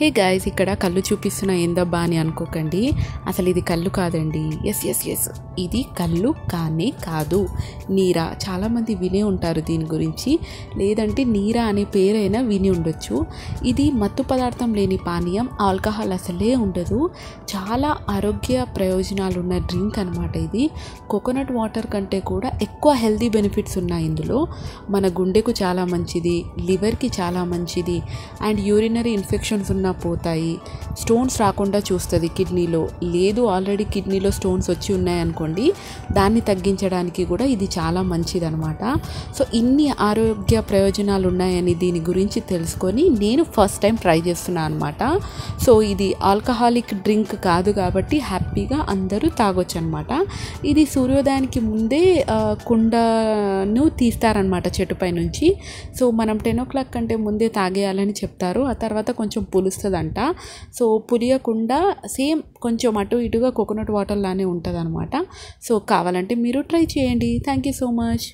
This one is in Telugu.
హే గాయ్స్, ఇక్కడ కళ్ళు చూపిస్తున్న ఏందబ్బా అని అనుకోకండి. అసలు ఇది కళ్ళు కాదండి. ఎస్ ఇది కళ్ళు కానే కాదు, నీరా. చాలామంది వినే ఉంటారు దీని గురించి, లేదంటే నీరా అనే పేరైనా విని ఉండొచ్చు. ఇది మత్తు పదార్థం లేని పానీయం, ఆల్కహాల్ అసలే ఉండదు. చాలా ఆరోగ్య ప్రయోజనాలు ఉన్న డ్రింక్ అనమాట ఇది. కోకోనట్ వాటర్ కంటే కూడా ఎక్కువ హెల్తీ బెనిఫిట్స్ ఉన్నాయి ఇందులో. మన గుండెకు చాలా మంచిది, లివర్కి చాలా మంచిది, అండ్ యూరినరీ ఇన్ఫెక్షన్స్ పోతాయి. స్టోన్స్ రాకుండా చూస్తుంది కిడ్నీలో. లేదు ఆల్రెడీ కిడ్నీలో స్టోన్స్ వచ్చి ఉన్నాయనుకోండి, దాన్ని తగ్గించడానికి కూడా ఇది చాలా మంచిది అనమాట. సో ఇన్ని ఆరోగ్య ప్రయోజనాలు ఉన్నాయని దీని గురించి తెలుసుకొని నేను ఫస్ట్ టైం ట్రై చేస్తున్నాను అనమాట. సో ఇది ఆల్కహాలిక్ డ్రింక్ కాదు కాబట్టి హ్యాపీగా అందరూ తాగొచ్చు అనమాట. ఇది సూర్యోదయానికి ముందే కుండను తీస్తారనమాట చెట్టుపై నుంచి. సో మనం 10 o'clock కంటే ముందే తాగేయాలని చెప్తారు. ఆ తర్వాత కొంచెం పులుస్తుందంట. సో పులియకుండా సేమ్ కొంచెం అటు ఇటుగా కోకోనట్ వాటర్ లానే ఉంటుంది అనమాట. సో కావాలంటే మీరు ట్రై చేయండి. Thank you so much.